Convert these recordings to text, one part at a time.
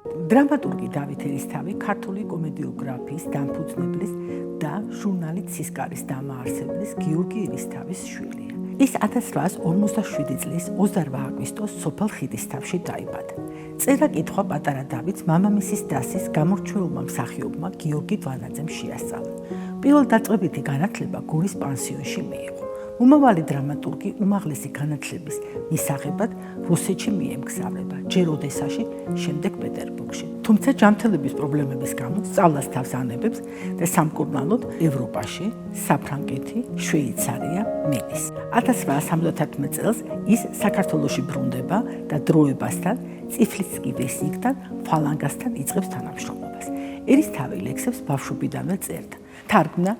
დრამატურგი დავით ერისთავი ქართული კომედიოგრაფიის დამფუძნებლის და ჟურნალი ცისკარის დამაარსებლის გიორგი ერისთავის შვილია. ის 1857 წლის 28 აგვისტოს სოფელ ხიდისთავში დაიბადა. წერა-კითხვა პატარა დავითს მამამისის დასის გამორჩეულმა მსახიობმა გიორგი დვანაძემ შეასწავლა. პირველ დაწყებითი განათლება გორის პანსიონში მიიღო. მომავალი დრამატურგი უმაღლესი განათლების მისაღებად რუსეთში მიემგზავრება, ჯერ ოდესაში, შემდეგ პეტერბურგში. თუმცა ჯანმრთელობის პრობლემების გამო სწავლას თავს ანებებს და სამკურნალოდ ევროპაში, საფრანგეთი, შვეიცარია მიდის. 1871 წელს ის საქართველოში ბრუნდება და დროებასთან, წიფლისკი ვესნიკთან, ფალანგასთან იწყებს თანამშრომლობას. ერისთავი ლექსებს ბავშვობიდანვე წერდა. თარგმნა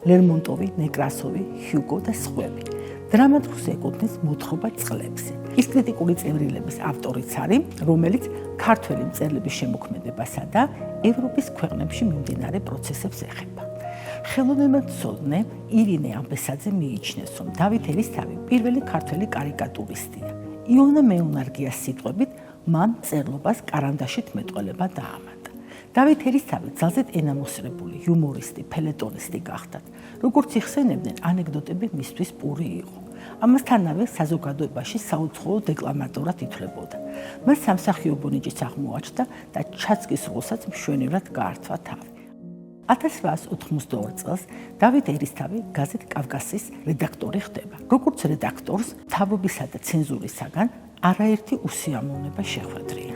ლერმონტოვი, ნეკრასოვი, ჰიუგო და სხვები. დრამატურგს ეკუთვნის მოთხრობა წყლებზე. ის კრიტიკული წერილების ავტორიც არის, რომელიც ქართველი მწერლების შემოქმედებასა და ევროპის ქვეყნებში მიმდინარე პროცესებს ეხება. ხელოვნებად მცოდნე ირინე ამბესაძე მიიჩნევს, რომ დავით ერისთავი პირველი ქართველი კარიკატურისტია. იონა მეუნარგიას სიტყვებით, მან მწერლობას კარანდაშით მეტყველება დაამატა. დავით ერისთავი ძალზედ ენამოსრებული იუმორისტი, ფელეტონისტი გახდათ. როგორც იხსენებდნენ, ანეკდოტები მისთვის პური იყო. ამასთანავე საზოგადოებაში საუცხოო დეკლამატორად ითვლებოდა. მას სამსახიობო ნიჭიც აღმოაჩნდა და ჩაცკის როლსაც მშვენივრად გაართვა თავი. 1882 წელს დავით ერისთავი გაზეთ კავკასიის რედაქტორი ხდება. როგორც რედაქტორს, მთავრობისა და ცენზურისაგან არაერთი უსიამოვნება შეხვედრია.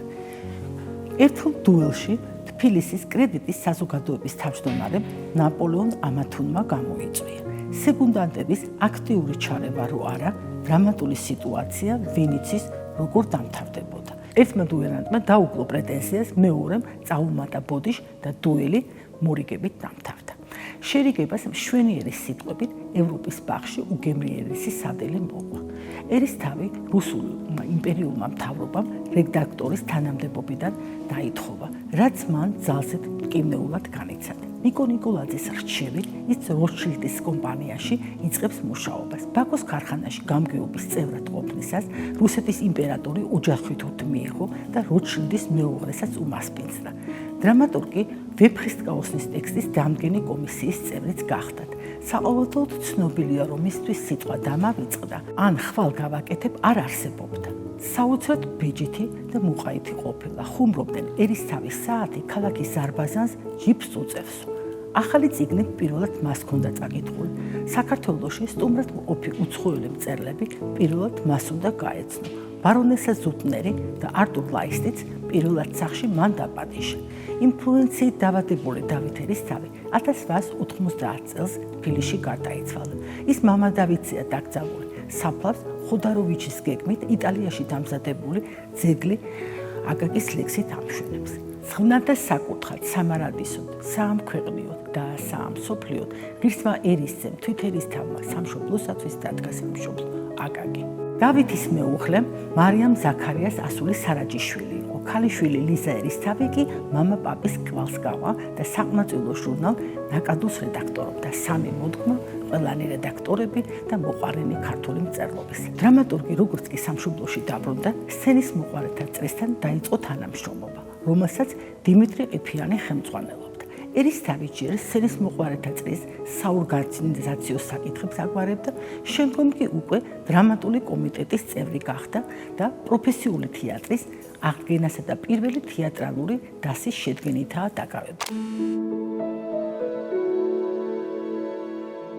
ერთხელ დუელში თბილისის კრედიტის საზოგადოების თავმჯდომარემ ნაპოლეონ ამათუნმა გამოიწვია. სეგუნდანტების აქტიური ჩარევა რო არა, დრამატული სიტუაცია ვინიცის როგორ დამთავრდებოდა. ერთმა დუელანტმა დაუკლო პრეტენზიას, მეორემ წაუმატა ბოდიში და დუელი მორიგებით დამთავრდა. შერიგებას მშვენიერი სიტყვებით ევროპის ბაღში უგემრიელესი სადელი მოყვა. ერისთავი რუსულ იმპერიულმა მთავრობამ რედაქტორის თანამდებობიდან დაითხოვა, რაც მან ძალზედ მტკივნეულად განიცადა. ნიკო ნიკოლაძის რჩევით ის როთშილდის კომპანიაში იწყებს მუშაობას. ბაქოს ქარხანაში გამგეობის წევრად ყოფნისას რუსეთის იმპერატორი ოჯახითურთ მიიღო და როთშილდის მეუღლესაც უმასპინძლა. დრამატურგი ვეფხისტყაოსნის ტექსტის დამდგენი კომისიის წევრიც გახდათ. საყოველთაოდ ცნობილია, რომ მისთვის სიტყვა დამავიწყდა, ან ხვალ გავაკეთებ არ არსებობდა. საოცრად ბეჯითი და მუყაითი ყოფილა. ხუმრობდნენ ერისთავის საათი ქალაქის ზარბაზანს ჯიპს უწევს. ახალი წიგნი პირველად მას ჰქონდა წაკითხული. საქართველოში სტუმრად მყოფი უცხოელი მწერლები პირველად მას უნდა გაეცნო. ბარონესა ზუტნერი და არტურ ლაისტიც პირველად სახში მან დაპატიჟა. ინფლუენციით დავადებული დავით ერისთავი 1890 წელს თბილისში გარდაიცვალა. ის მამა დავითია დაკრძალული საფლავს ხოდაროვიჩის გეგმით იტალიაში დამზადებული ძეგლი აკაკის ლექსით ამშვენებს. ზღნა და საკურთხად, სამარადისოდ, საამქვეყნიოდ და საამსოფლიოდ ღირსმა ერისძემ თვით ერისთავმა სამშობლოსათვის დადგა სამშობლო აკაკი. დავითის მეუღლე მარიამ ზაქარიას ასული სარაჯიშვილი იყო. ქალიშვილი ლიზა ერისთავი კი მამა პაპის კვალს გავა და საყმაწვილო ჟურნალ ნაკადულს რედაქტორობდა. სამი მოდგმა, ყველანი რედაქტორები და მოყვარენი ქართული მწერლობის. დრამატურგი როგორც კი სამშობლოში დაბრუნდა, სცენის მოყვარეთა წრესთან დაიწყო თანამშრომლობა, რომელსაც დიმიტრი ყიფიანი ხელმძღვანელობდა. ერისთავი ჯერ სცენის მოყვარეთა წრის საორგანიზაციო საკითხებს აგვარებდა, შემდგომ კი უკვე დრამატული კომიტეტის წევრი გახდა და პროფესიული თეატრის აღდგენასა და პირველი თეატრალური დასის შედგენითაა დაკავებული.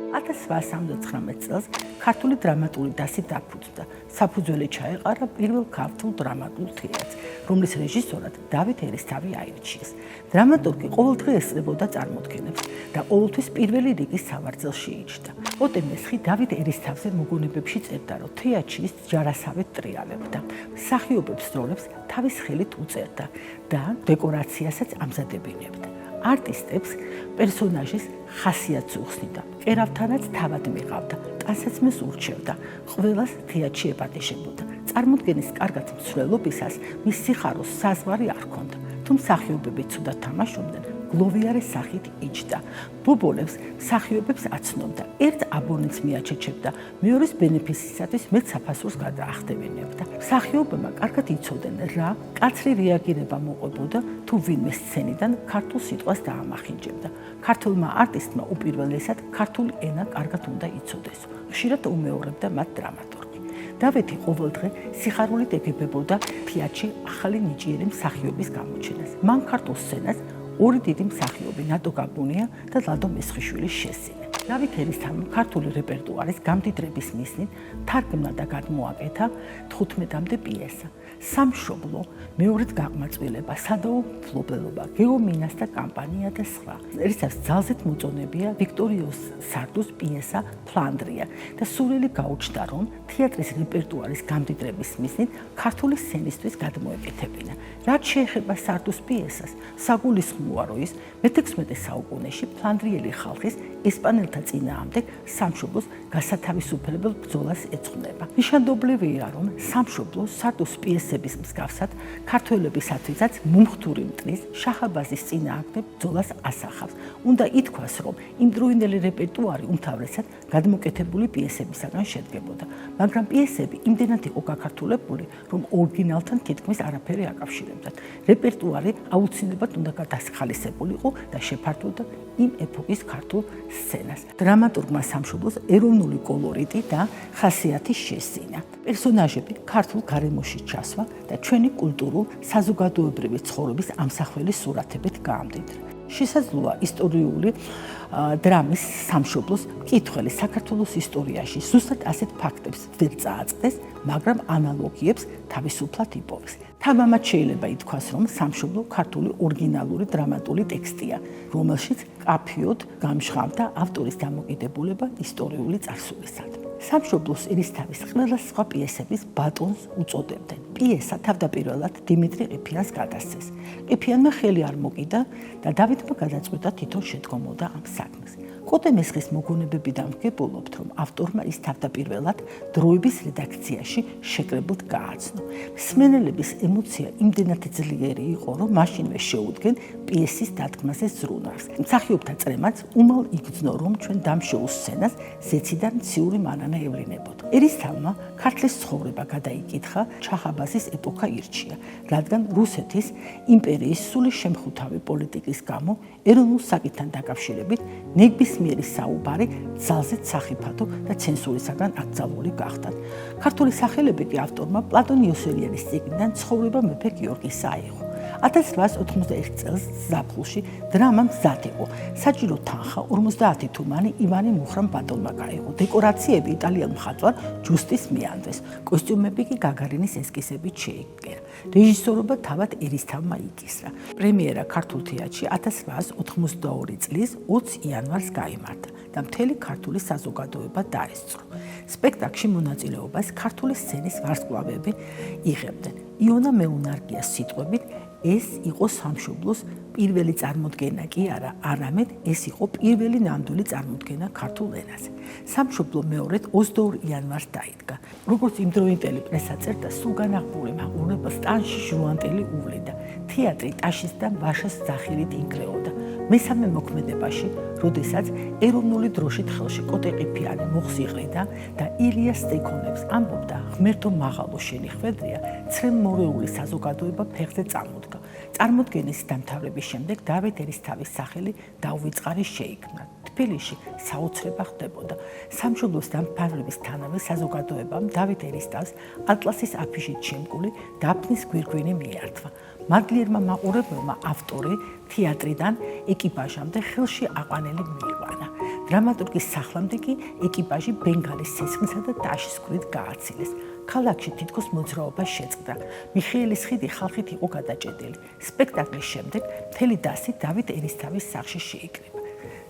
1879 წელს ქართული დრამატული დასი დაფუძნდა. საფუძველი ჩაეყარა პირველ ქართულ დრამატულ თეატრს, რომლის რეჟისორად დავით ერისთავი აირჩიეს. დრამატურგი ყოველდღე ესწრებოდა წარმოდგენებს და ყოველთვის პირველი რიგის სავარძელში იჯდა. ოტე მესხი დავით ერისთავზე მოგონებებში წერდა, რომ თეატრში ის ჯარასავედ ტრიალებდა. მსახიობებს როლებს თავის ხელით უწერდა და დეკორაციასაც ამზადებინებდა. არტისტებს პერსონაჟის ხასიათს უხსნიდა, კერავთანაც თავად მიყავდა, ტანსაცმელს ურჩევდა, ყველას თეატრში ეპატიჟებოდა. წარმოდგენის კარგად მსვლელობისას მის სიხაროს საზღვარი არ ჰქონდა, თუ მსახიობები ცუდად თამაშობდნენ, გლოვიარე სახით იჯდა. ბობოლებს მსახიობებს აცნობდა. ერთ აბონენტს მიაჩეჩებდა, მეორის ბენეფისისათვის მეტ საფასურს გადაახდევინებდა. მსახიობებმა კარგად იცოდნენ, რა კაცრი რეაგირება მოყვებოდა თუ ვინმე სცენიდან ქართულ სიტყვას დაამახინჯებდა. ქართულმა არტისტმა უპირველესად ქართული ენა კარგად უნდა იცოდეს. ხშირად უმეორებდა მათ დრამატურგი. დავითი ყოველდღე სიხარულით ეგებებოდა თეატრში ახალი ნიჭიერი მსახიობის გამოჩენას. მან ქართულ სცენას ორი დიდი მსახიობი ნატო გაბუნია და ლადო მესხიშვილის შესძინა. დავით ერისთავმა ქართული რეპერტუარის გამდიდრების მიზნით თარგმნა და გადმოაკეთა 15-მდე პიესა. სამშობლო, მეორედ გაღმაწვილება, სადაო მფლობელობა, გეომინასთა კამპანია და სხვა. რითაც ძალზედ მოწონებია ვიქტორიოს სარდუს პიესა ფლანდრია და სურვილი გაუჩნდა, რომ თეატრის რეპერტუარის გამდიდრების მიზნით ქართული სცენისთვის გადმოეკეთებინა. რაც შეეხება სარდუს პიესას, საგულისხმოა, რომ ის მე-16 საუკუნეში ფლანდრიელი ხალხის ესპანელთა წინააღმდეგ სამშობლოს გასათავისუფლებელ ბრძოლას ეძღვნება. ნიშანდობლივია, რომ სამშობლო სარდუს პიესების მსგავსად ქართველებისათვისაც მომხდური მტრის შაჰაბაზის წინააღმდეგ ბრძოლას ასახავს. უნდა ითქვას, რომ იმდროინდელი რეპერტუარი უმთავრესად გადმოკეთებული პიესებისაგან შედგებოდა, მაგრამ პიესები იმდენად იყო გაქართულებული, რომ ორიგინალთან თითქმის არაფერი აკავშირებდათ. რეპერტუარი აუცილებლად უნდა გადახალისებულიყო და შეფართოვდა იმ ეპოქის ქართულ სცენას. დრამატურგმა სამშობლოს ეროვნული კოლორიტი და ხასიათი შესძინა. პერსონაჟები ქართულ გარემოში ჩასვა და ჩვენი კულტურულ საზოგადოებრივი ცხოვრების ამსახველი სურათებით გაამდიდრა. შესაძლოა ისტორიული დრამის სამშობლოს მკითხველი საქართველოს ისტორიაში ზუსტად ასეთ ფაქტებს ვერ წააწყდეს, მაგრამ ანალოგიებს თავისუფლად იპოვეს. თამამად შეიძლება ითქვას, რომ სამშობლო ქართული ორიგინალური დრამატული ტექსტია, რომელშიც კაფიოდ გამჟღავნდა ავტორის დამოკიდებულება ისტორიული წარსულისადმი. სამშობლოს ერისთავის ყველა სხვა პიესების ბატონს უწოდებდნენ. პიესა თავდაპირველად დიმიტრი ყიფიანს გადასცეს. ყიფიანმა ხელი არ მოკიდა და დავითმა გადაწყვიტა თვითონ შედგომოდა ამ საქმეს. კოტე მესხის მოგონებებიდან ვგებულობთ, რომ ავტორმა ის თავდაპირველად დროების რედაქციაში შეკრებილ გააცნო. მსმენელების ემოცია იმდენად ძლიერი იყო, რომ მაშინვე შეუდგენ პიესის დადგმაზე ზრუნავს. მსახიობთა წრემაც უმალ იგრძნო, რომ ჩვენ დამშეულ სცენას ზეციდან ციური მანანა ევლინებოდა. ერისთავმა ქართლის ცხოვრება გადაიკითხა, ჩაჰაბაზის ეპოქა ირჩია, რადგან რუსეთის იმპერიის სული შემხუთავი პოლიტიკის გამო ეროვნულ საკითხთან დაკავშირებით ნებისმიერი საუბარი ძალზედ სახიფათო და ცენზურისაგან აკრძალული გახდა. ქართული სახელები კი ავტორმა პლატონ იოსელიანის წიგნიდან ცხოვრება მეფე გიორგის აიღო. 1891 წელს ზაფხულში დრამა მზად იყო. საჭირო თანხა 50 თუმანი ივანე მუხრან ბატონმა გაიღო. დეკორაციები იტალიელ მხატვარ ჯუსტის მიანდრეს. კოსტიუმები კი გაგარინის ესკისებით შეიგერა. რეჟისორობა თავად ერისთავმა იკისრა. პრემიერა ქართულ თეატრში 1892 წლის 20 იანვარს გაიმართა და მთელი ქართული საზოგადოება დაესწრო. სპექტაკლში მონაწილეობას ქართული სცენის ვარსკვლავები იღებდნენ. იონა მეუნარგიას სიტყვებით, ეს იყო სამშობლოს პირველი წარმოდგენა კი არა, არამედ ეს იყო პირველი ნამდვილი წარმოდგენა ქართულ ენაზე. სამშობლო მეორედ 22 იანვარს დაიდგა. როგორც იმდროინდელი პრესა წერდა, სულ განაღბული მაყურებელს ტანში ჟუანტელი უვლიდა. თეატრი ტაშის და ვაშას ზახილით ინგრეოდა. მესამე მოქმედებაში, როდესაც ეროვნული დროშით ხელში კოტე ყიფიანი მოხსიყრიდა და ილია სტექონებს ამბობდა, ღმერთო მაღალო შენი ხვედრია, ცრემმორეული საზოგადოება ფეხზე წამოდგა. წარმოდგენის დამთავრების შემდეგ დავით ერისთავის სახელი დაუვიწყარი შეიქმნა. თბილისში საოცრება ხდებოდა. სამშობლოს დამთავრებისთანავე საზოგადოებამ დავით ერისთავს ატლასის აფიშით შემკული დაფნის გვირგვინი მიართვა. მადლიერმა მაყურებელმა ავტორი თეატრიდან ეკიპაჟამდე ხელში აყვანელი მიიყვანა. დრამატურგის სახლამდე კი ეკიპაჟი ბენგალის ცეცხლისა და ტაშის ქვით გააცილეს. ქალაქში თითქოს მოძრაობა შეწყდა. მიხეილის ხიდი ხალხით იყო გადაჭედილი. სპექტაკლის შემდეგ მთელი დასი დავით ერისთავის სახლში შეიკრიბა.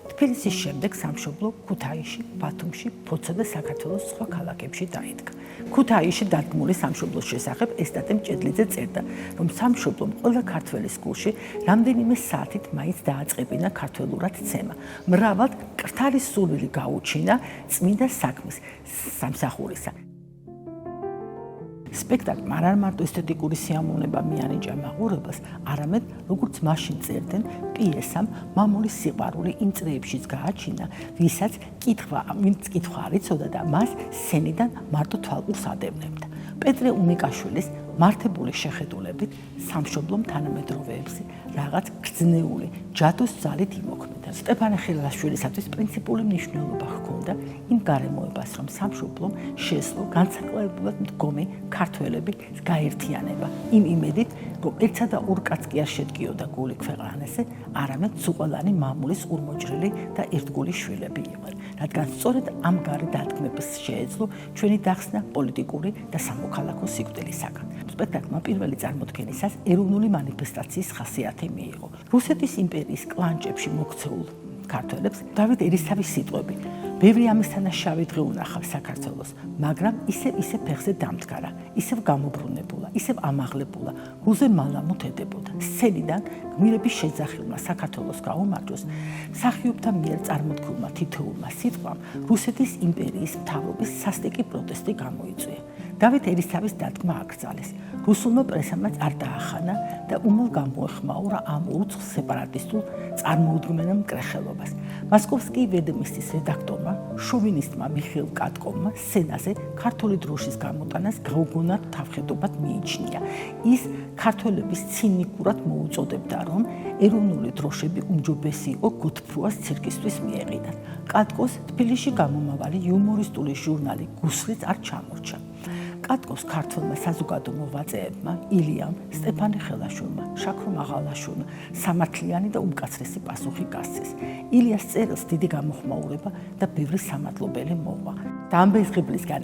თბილისის შემდეგ სამშობლო ქუთაისში, ბათუმში, ფოცო და საქართველოს სხვა ქალაქებში დაიდგა. ქუთაისში დადგმული სამშობლოს შესახებ ესტატე მჭედლიძე წერდა, რომ სამშობლომ ყველა ქართველის გულში რამდენიმე საათით მაინც დააწყებინა ქართველურად ცემა. მრავალ კრთალის სურვილი გაუჩინა წმინდა საქმის სამსახურისა. სპექტაკლმა არ მარტო ესთეტიკური სიამოვნება მიანიჭა მაყურებელს, არამედ როგორც მაშინ წერდნენ, პიესამ მამულის სიყვარული იმ წრეებშიც გააჩინა, ვინც კითხვა არ იცოდა და მას სცენიდან მარტო თვალყურს ადევნებდა. პეტრე უნიკაშვილის მართებული შეხედულებით სამშობლომ თანამედროვეებზე რაღაც გრძნეული ჯადოს ძალით იმოქმედა. სტეფანე ხილაშვილისათვის პრინციპული მნიშვნელობა ჰქონდა იმ გარემოებას, რომ სამშობლომ შეძლო განსაკუთრებულად მდგომი ქართველების გაერთიანება იმ იმედით, რომ ერთსა და ორ კაცს კი არ შედგიოდა გული ქვეყანაზე, არამედ სუყელანი მამულის ურმოჭრილი და ერთგული შვილები იყვნენ, რადგან სწორედ ამ გარე დადგმებას შეეძლო ჩვენი დახსნა პოლიტიკური და სამოქალაქო სიკვდილისაგან. სპექტაკლმა პირველი წარმოდგენისას ეროვნული მანიფესტაციის ხასიათი მიიღო. რუსეთის იმპერიის კლანჭებში მოქცეულ ქართველებს დავით ერისთავის სიტყვები ბევრი ამისთანა შავი დღე უნახავს საქართველოს, მაგრამ ისევ ფეხზე დამდგარა, ისევ გამობრუნებულა, ისევ ამაღლებულა, გულზე მალამოთ ედებოდა. სცენიდან გმირების შეძახილმა საქართველოს გაუმარჯოს მსახიობთა მიერ წარმოთქმულმა თითოეულმა სიტყვამ რუსეთის იმპერიის მთავრობის სასტიკი პროტესტი გამოიწვია. დავით ერისთავის დადგმა აკრძალეს. რუსულმა პრესამაც არ დაახანა და უმალ გამოეხმაურა ამ უცხ სეპარატისტულ წარმოუდგენელ მკრეხელობას. მოსკოვსკი ვედმისტის რედაქტორმა შოვინისტმა მიხეილ კატკოვმა სცენაზე ქართული დროშის გამოტანას გაუგონარ თავხედობად მიიჩნია. ის ქართველების ცინიკურად მოუწოდებდა, რომ ეროვნული დროშები უმჯობესი იყო გოთფრუას ცირკისთვის მიეყიდათ. კატკოვს თბილისში გამომავალი იუმორისტული ჟურნალი გუსლიც არ ჩამორჩა. კატკოვს ქართველმა საზოგადო მოღვაწეებმა ილიამ, სტეფანე ხელაშვილმა, შაქრო მაღალაშვილმა სამართლიანი და უმკაცრესი პასუხი გასცეს. ილიას წერილს დიდი გამოხმაურება და ბევრი სამადლობელი მოყვა. დამბეზღებლისგან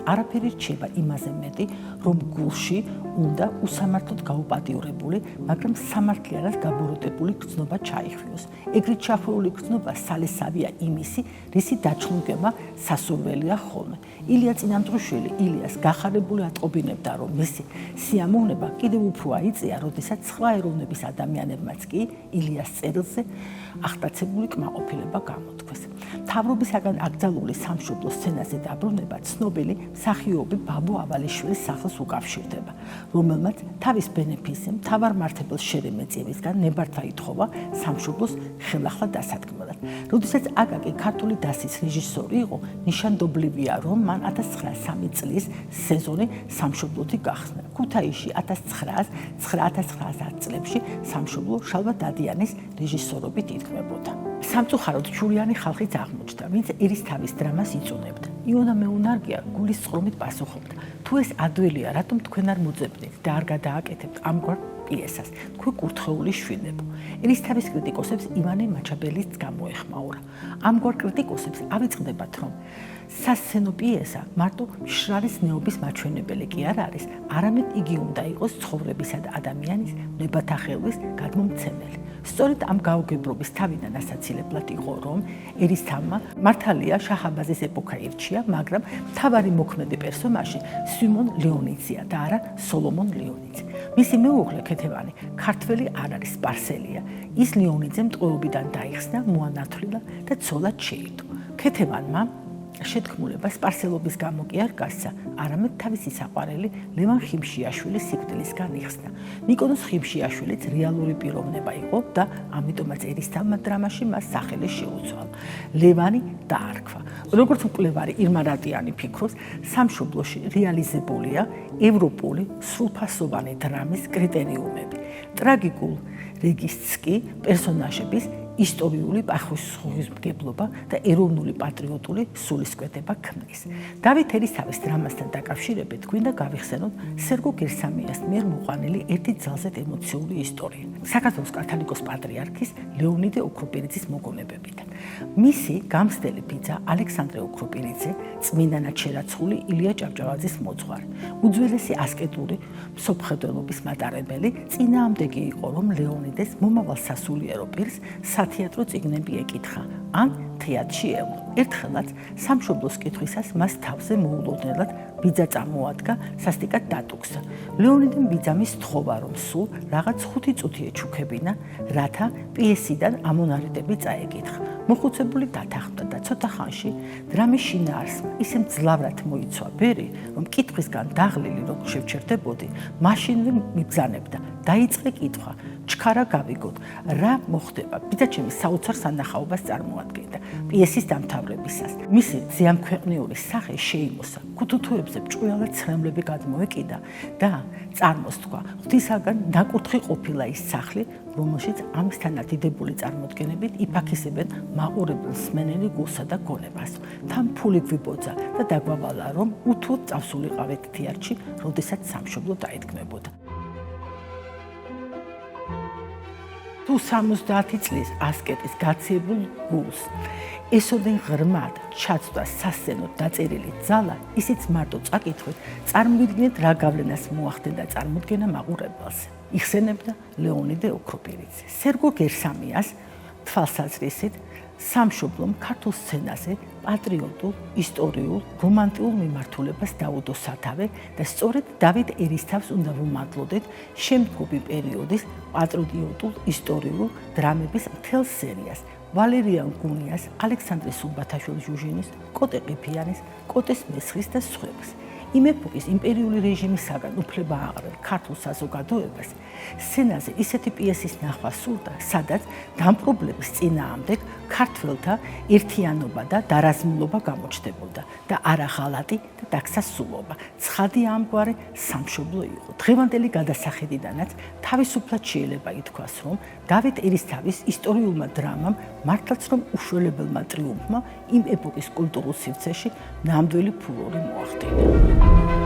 არაფერი რჩება იმაზე მეტი, რომ გულში უნდა უსამართლოდ გაუპატიურებული, მაგრამ სამართლიანად გაბოროტებული გრძნობა ჩაიხვიოს. ეგრით ჩახვეული გრძნობა სალესავია იმისი, რისი დაჩლუნგება სასურველია ხოლმე. ილია წინანდროშვილი ილიას გახარებული ატყობინებდა, რომ მისი სიამოვნება კიდევ უფრო აიწია, როდესაც სხვა ეროვნების ადამიანებმაც კი ილიას წერილზე აღტაცებული კმაყოფილება გამოთქვეს. მთავრობისაგან აკრძალული სამშობლო სცენაზე დაბრუნება ცნობილი მსახიობი ბაბუ ავალიშვილის სახელს უკავშირდება, რომელმაც თავის ბენეფისზე მთავარ მართებელ შერემეტიევისგან ნებართვა ითხოვა სამშობლოს ხელახლა დასადგმელად. როდესაც აკაკი ქართული დასის რეჟისორი იყო, ნიშანდობლივია, რომ მან 1903 წლის სეზონი სამშობლოთი გახსნა. ქუთაისში 1909-1910 წლებში სამშობლო შალვა დადიანის რეჟისორობით იდგმებოდა. სამწუხაროდ ჩურიანი ხალხიც აღმოჩნდა, ვინც ერისთავის დრამას იწუნებდა. იონა მეუნარგია გულის წყრომით პასუხობდა: თუ ეს ადველია, რატომ თქვენ არ მოძებნით და არ გადააკეთებთ ამგვარ პიესას? თქვენ კურთხეული შვილებო. ერისთავის კრიტიკოსებს ივანე მაჩაბელიც გამოეხმაურა. ამგვარ კრიტიკოსებს ავიწყდებათ, რომ სასცენო პიესა მარტო მშრალის ნეობის მაჩვენებელი კი არ არის, არამედ იგი უნდა იყოს ცხოვრებისა და ადამიანის ნებათახელვის გადმომცემელი. სწორედ ამ გაუგებრობის თავიდან ასაცილებლად იყო, რომ ერისთავმა მართალია შაჰაბაზის ეპოქა ირჩია, მაგრამ მთავარი მოქმედი პერსონაჟი სიმონ ლეონიძეა და არა სოლომონ ლეონიძე. მისი მეუღლე ქეთევანი ქართველი არ არის, სპარსელია. ის ლეონიძემ ტყვეობიდან დაიხსნა, მოანათვლილა და ცოლად შეირთო. ქეთევანმა შეთქმულება სპარსელობის გამო კი არ გასცა, არამედ თავისი საყვარელი ლევან ხიმშიაშვილის სიკვდილისგან იხსნა. ნიკონოს ხიმშიაშვილიც რეალური პიროვნება იყო და ამიტომაც ერისთავმა დრამაში მას სახელი შეუცვალა. ლევანი დაარქვა. როგორც მკვლევარი ირმა რატიანი ფიქრობს, სამშობლოში რეალიზებულია ევროპული სრულფასოვანი დრამის კრიტერიუმები. ტრაგიკულ რეგისტრს კი პერსონაჟების ისტორიული პასუხისმგებლობა და ეროვნული პატრიოტული სულისკვეთება ქმნის. დავით ერისთავის დრამასთან დაკავშირებით გვინდა გავიხსენოთ სერგო გერსამიას მიერ მოყვანილი ერთი ძალზედ ემოციური ისტორია. საქართველოს კათოლიკოს პატრიარქის ლეონიდე ოქროპირიძის მოგონებებიდან. მისი გამსდელი ბიძა ალექსანდრე ოქროპირიძე წმინდანად შერაცხული ილია ჭავჭავაძის მოძღვარი. უძველესი ასკეტური მსოფლმხედველობის მატარებელი, წინააღმდეგი იყო, რომ ლეონიდეს მომავალ სასულიერო პირს სათეატრო წიგნები ეკითხა, ან თეატრში ელო. ერთხელაც სამშობლოს კითხვისას მას თავზე მოულოდნელად ბიძა წამოადგა, სასტიკად დატუქსა. ლეონიდემ ბიძამის თხოვა, რომ სულ რაღაც 5 წუთი ეჩუქებინა, რათა პიესიდან ამონარიდები წაეკითხა. მოხუცებული დათანხმდა და ცოტა ხანში დრამის შინაარსმა ისე მძლავრად მოიცვა ბერი, რომ კითხვისგან დაღლილი როგორ შევჩერდებოდი, მაშინვე მიბრძანებდა. დაიწყე კითხვა, ჩქარა გავიგოთ, რა მოხდება. ბიძაჩემი საოცარ სანახაობას წარმოადგენდა. პიესის დამთავრებისას მისი ზეამქვეყნიური სახე შეიმოსა, ქუთუთოებზე ჭკვიალად ცრემლები გადმოეკიდა და წარმოს თქვა, ღვთისაგან დაკურთხი ყოფილა ის სახლი, რომელშიც ამისთანა დიდებული წარმოდგენებით იფაქისებენ მაყურებელ მსმენელი გულსა და გონებას. თან ფული გვიბოძა და დაგვავალა, რომ უთუოდ წავსულიყავით თეატრში, როდესაც სამშობლო დაეთქმებოდა. თუ 70 წლის ასკეტის გაციებულ გულს ესოდენ ღრმად ჩაცდა სასცენოდ დაწერილი ძალა, ისიც მარტო წაკითხვით წარმოვიდგინეთ რა გავლენას მოახდენდა წარმოდგენა მაყურებელს. იხსენებდა ლეონიდე ოქროპირიძე. სერგო გერსამიას თვალსაზრისით სამშობლომ ქართულ სცენაზე პატრიოტულ, ისტორიულ, რომანტიულ მიმართულებას დაუდო სათავე და სწორედ დავით ერისთავს უნდა ვუმადლოდეთ შემდგომი პერიოდის პატრიოტულ, ისტორიულ დრამების მთელ სერიას. ვალერიან გუნიას, ალექსანდრე სულბათაშვილ-ჟუჟინის, კოტე ყიფიანის, კოტეს მესხის და სხვების. იმ ეპოქის იმპერიული რეჟიმისაგან უფლება აყრევ ქართულ საზოგადოებას, სცენაზე ისეთი პიესის ნახვა სურდა, სადაც დამპყრობლების წინააღმდეგ ქართველთა ერთიანობა და დარაზმულობა გამოჩნდებოდა და არა ღალატი და დაქსასულობა. ცხადი ამგვარი სამშობლო იყო. დღევანდელი გადასახედიდანაც თავისუფლად შეიძლება ითქვას, რომ დავით ერისთავის ისტორიულმა დრამამ მართლაც რომ უშველებელმა ტრიუმფმა იმ ეპოქის კულტურულ სივრცეში ნამდვილი ფურორი მოახდინა.